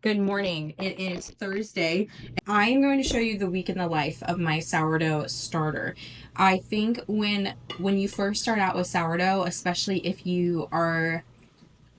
Good morning. It is Thursday. I am going to show you the week in the life of my sourdough starter. I think when you first start out with sourdough, especially if you are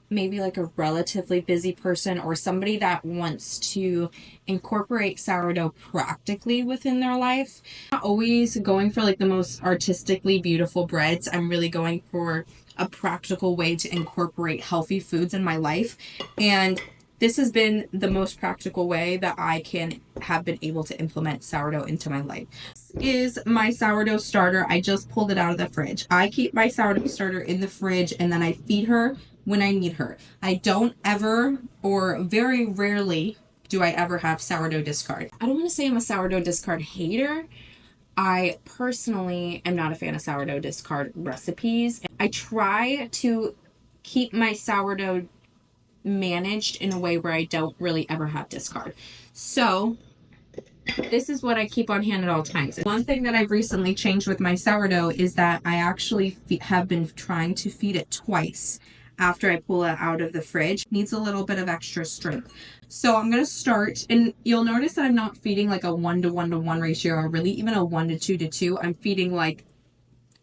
maybe like a relatively busy person or somebody that wants to incorporate sourdough practically within their life, I'm not always going for like the most artistically beautiful breads. I'm really going for a practical way to incorporate healthy foods in my life. And this has been the most practical way that I can have been able to implement sourdough into my life. This is my sourdough starter. I just pulled it out of the fridge. I keep my sourdough starter in the fridge and then I feed her when I need her. I don't ever, or very rarely, do I ever have sourdough discard. I don't want to say I'm a sourdough discard hater. I personally am not a fan of sourdough discard recipes. I try to keep my sourdough managed in a way where I don't really ever have discard. So this is what I keep on hand at all times. One thing that I've recently changed with my sourdough is that I actually have been trying to feed it twice after I pull it out of the fridge. It needs a little bit of extra strength. So I'm going to start, and you'll notice that I'm not feeding like a 1 to 1 to 1 ratio or really even a 1 to 2 to 2. I'm feeding like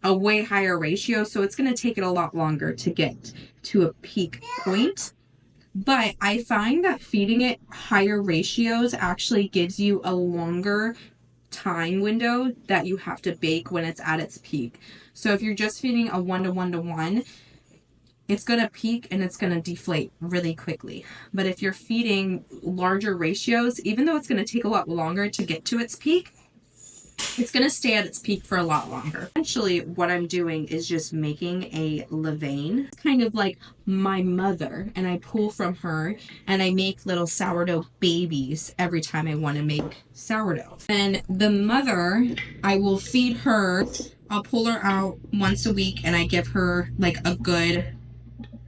a way higher ratio. So it's going to take it a lot longer to get to a peak point. But I find that feeding it higher ratios actually gives you a longer time window that you have to bake when it's at its peak. So if you're just feeding a 1 to 1 to 1, it's going to peak and it's going to deflate really quickly. But if you're feeding larger ratios, even though it's going to take a lot longer to get to its peak, it's going to stay at its peak for a lot longer. Essentially, what I'm doing is just making a levain. It's kind of like my mother, and I pull from her, and I make little sourdough babies every time I want to make sourdough. And the mother, I will feed her. I'll pull her out once a week, and I give her like a good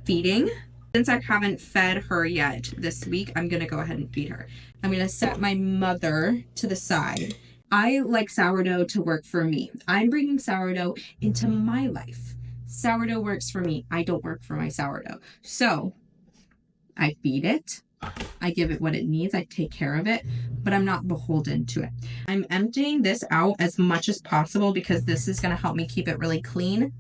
feeding. Since I haven't fed her yet this week, I'm going to go ahead and feed her. I'm going to set my mother to the side. I like sourdough to work for me. I'm bringing sourdough into my life. Sourdough works for me. I don't work for my sourdough. So I feed it. I give it what it needs. I take care of it, but I'm not beholden to it. I'm emptying this out as much as possible because this is going to help me keep it really clean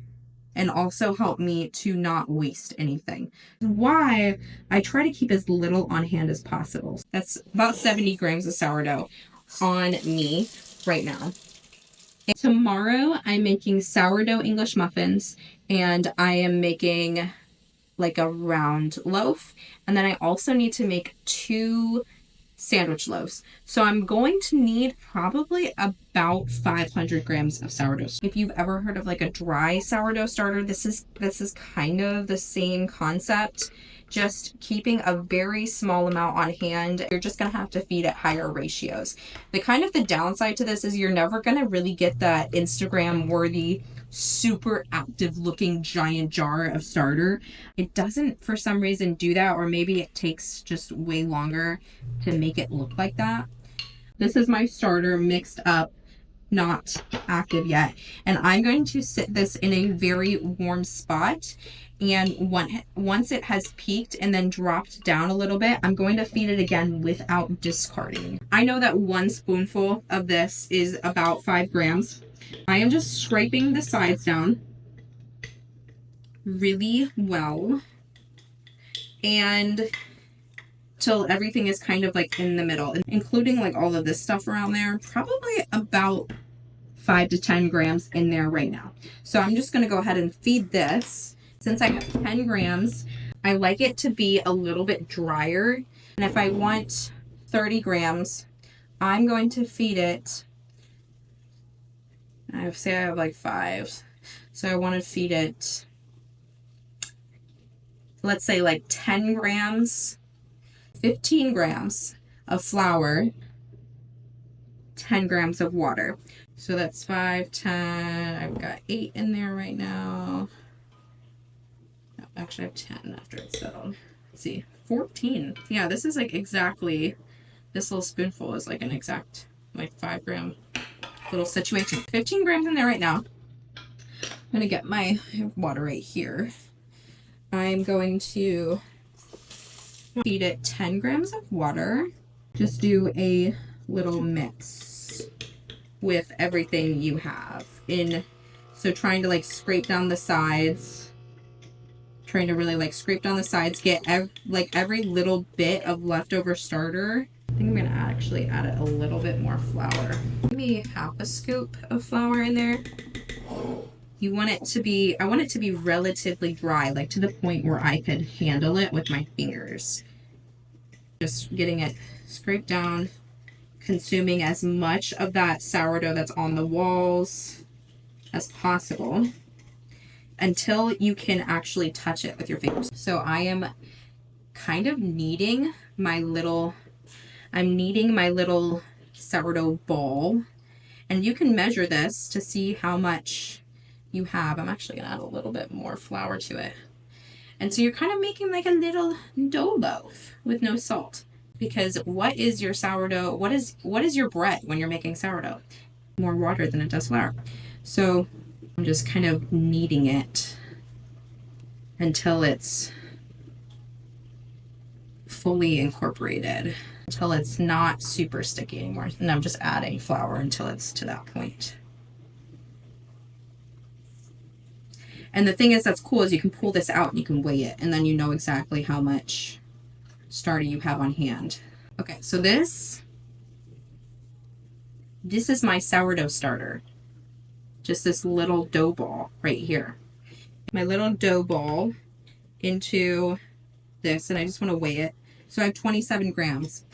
and also help me to not waste anything. Why I try to keep as little on hand as possible. That's about 70 grams of sourdough on me right now. And tomorrow I'm making sourdough English muffins, and I am making like a round loaf, and then I also need to make 2 sandwich loaves. So I'm going to need probably about 500 grams of sourdough. If you've ever heard of like a dry sourdough starter, this is kind of the same concept. Just keeping a very small amount on hand. You're just going to have to feed at higher ratios. The downside to this is you're never going to really get that Instagram worthy, super active looking giant jar of starter. It doesn't for some reason do that, or maybe it takes just way longer to make it look like that. This is my starter mixed up, not active yet, and I'm going to sit this in a very warm spot, and once it has peaked and then dropped down a little bit, I'm going to feed it again without discarding. I know that 1 spoonful of this is about 5 grams. I am just scraping the sides down really well and till everything is kind of like in the middle, including like all of this stuff around there, probably about 5 to 10 grams in there right now. So I'm just going to go ahead and feed this. Since I have 10 grams, I like it to be a little bit drier. And if I want 30 grams, I'm going to feed it. I have like 5. So I want to feed it, let's say like 10 grams, 15 grams of flour, 10 grams of water. So that's 5, 10, I've got 8 in there right now. No, actually I have 10 after it's settled. Let's see, 14. Yeah, this is like exactly, this little spoonful is like an exact like 5 gram little situation. 15 grams in there right now. I'm gonna get my water right here. I'm going to Feed it 10 grams of water. Just do a little mix with everything you have in. So trying to like scrape down the sides, trying to really like scrape down the sides, get every little bit of leftover starter. I think I'm gonna actually add a little bit more flour. Maybe half a scoop of flour in there. You want it to be, I want it to be relatively dry, like to the point where I could handle it with my fingers. Just getting it scraped down, consuming as much of that sourdough that's on the walls as possible until you can actually touch it with your fingers. So I am kind of kneading my little, sourdough ball, and you can measure this to see how much you have. I'm actually gonna add a little bit more flour to it. And so you're kind of making like a little dough loaf with no salt. Because what is your sourdough? What is your bread when you're making sourdough? More water than it does flour. So I'm just kind of kneading it until it's fully incorporated, until it's not super sticky anymore. And I'm just adding flour until it's to that point. And the thing is that's cool is you can pull this out and you can weigh it, and then you know exactly how much starter you have on hand. Okay, so this is my sourdough starter. Just this little dough ball right here. My little dough ball into this, and I just want to weigh it. So I have 27 grams.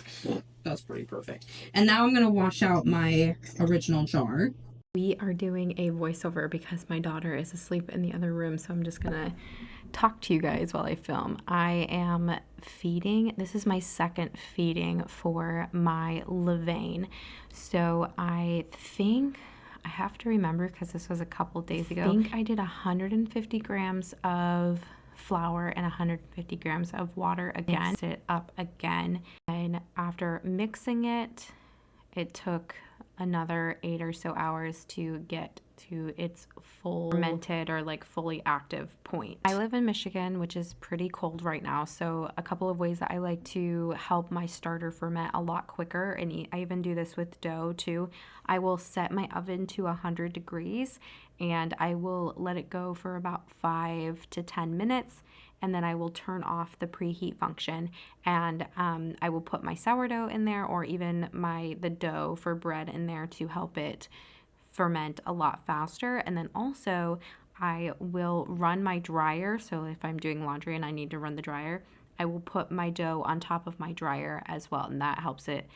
That's pretty perfect. And now I'm going to wash out my original jar. We are doing a voiceover because my daughter is asleep in the other room, so I'm just gonna talk to you guys while I film. I am feeding, this is my second feeding for my Levain. So I think, I have to remember because this was a couple days ago, I think I did 150 grams of flour and 150 grams of water again. Mix it up again, and after mixing it, it took another 8 or so hours to get to its full fermented or like fully active point. I live in Michigan, which is pretty cold right now, so a couple of ways that I like to help my starter ferment a lot quicker, and I even do this with dough too. I will set my oven to 100 degrees and I will let it go for about 5 to 10 minutes, and then I will turn off the preheat function, and I will put my sourdough in there, or even the dough for bread in there to help it ferment a lot faster. And then also I will run my dryer. So if I'm doing laundry and I need to run the dryer, I will put my dough on top of my dryer as well, and that helps it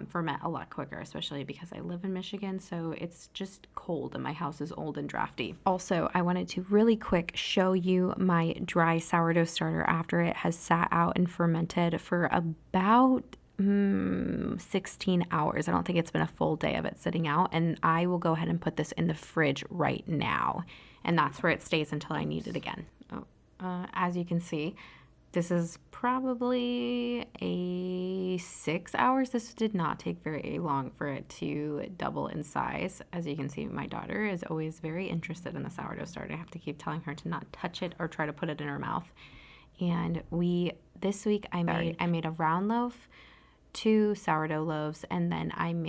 ferment a lot quicker, especially because I live in Michigan, so it's just cold and my house is old and drafty. Also, I wanted to really quick show you my dry sourdough starter after it has sat out and fermented for about 16 hours. I don't think it's been a full day of it sitting out, and I will go ahead and put this in the fridge right now, and that's where it stays until I need it again. As you can see, this is probably a 6 hours. This did not take very long for it to double in size. As you can see, my daughter is always very interested in the sourdough starter. I have to keep telling her to not touch it or try to put it in her mouth. And this week I made a round loaf, 2 sourdough loaves, and then I'm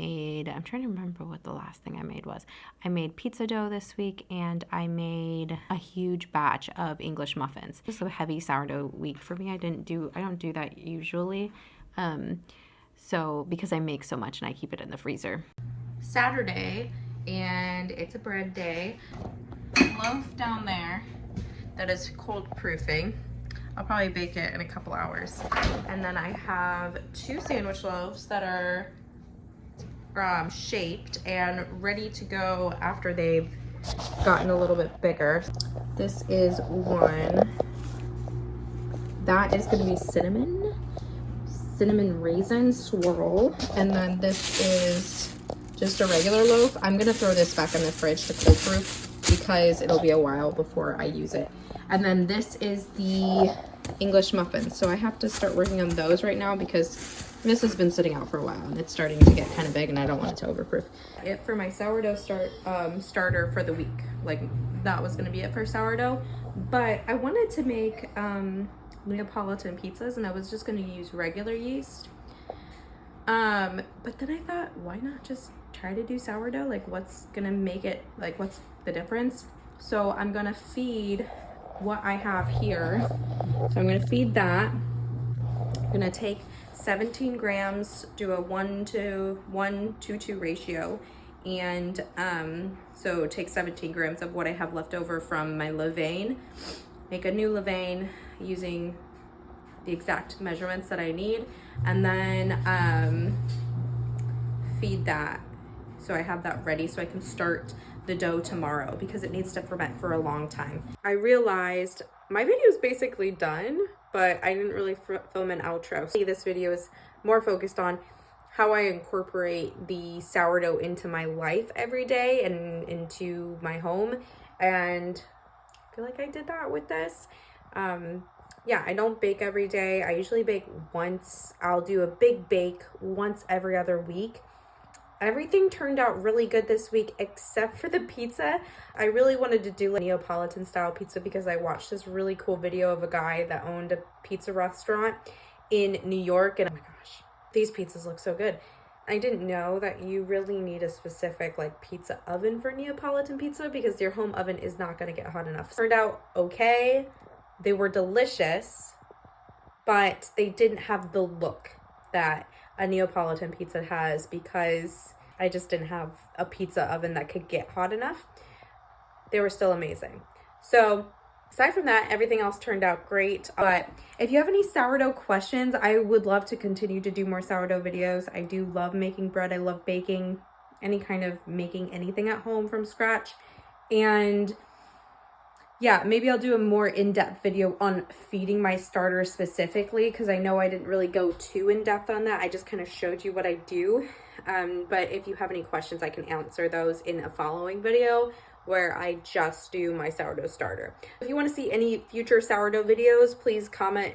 trying to remember what the last thing I made was. I made pizza dough this week, and I made a huge batch of English muffins. This is a heavy sourdough week for me. I don't do that usually, so because I make so much and I keep it in the freezer. Saturday, and it's a bread day. Loaf down there that is cold proofing. I'll probably bake it in a couple hours. And then I have 2 sandwich loaves that are shaped and ready to go after they've gotten a little bit bigger. This is one. That is gonna be cinnamon raisin swirl. And then this is just a regular loaf. I'm gonna throw this back in the fridge to cold proof because it'll be a while before I use it. And then this is the English muffins. So I have to start working on those right now because this has been sitting out for a while and it's starting to get kind of big and I don't want it to overproof. It for my sourdough starter for the week. Like that was gonna be it for sourdough. But I wanted to make Neapolitan pizzas, and I was just going to use regular yeast. But then I thought, why not just try to do sourdough? Like, what's gonna make it, like, what's the difference? So I'm gonna feed what I have here. So I'm gonna feed that. I'm gonna take 17 grams, do a 1:1:2 ratio. And so take 17 grams of what I have left over from my levain, make a new levain using the exact measurements that I need, and then feed that. So I have that ready so I can start the dough tomorrow because it needs to ferment for a long time. I realized my video is basically done, but I didn't really film an outro. So this video is more focused on how I incorporate the sourdough into my life every day and into my home. And I feel like I did that with this. Yeah, I don't bake every day. I usually bake once. I'll do a big bake once every other week. Everything turned out really good this week except for the pizza. I really wanted to do a Neapolitan style pizza because I watched this really cool video of a guy that owned a pizza restaurant in New York, and oh my gosh, these pizzas look so good. I didn't know that you really need a specific like pizza oven for Neapolitan pizza because your home oven is not going to get hot enough. Turned out okay. They were delicious, but they didn't have the look that a Neapolitan pizza has because I just didn't have a pizza oven that could get hot enough. They were still amazing. So aside from that, everything else turned out great. But if you have any sourdough questions, I would love to continue to do more sourdough videos. I do love making bread. I love baking, any kind of making anything at home from scratch. And yeah, maybe I'll do a more in-depth video on feeding my starter specifically because I know I didn't really go too in-depth on that. I just kind of showed you what I do. But if you have any questions, I can answer those in a following video where I just do my sourdough starter. If you want to see any future sourdough videos, please comment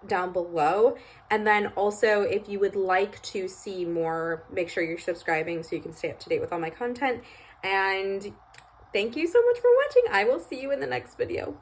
down below. And then also, if you would like to see more, make sure you're subscribing so you can stay up to date with all my content. And thank you so much for watching. I will see you in the next video.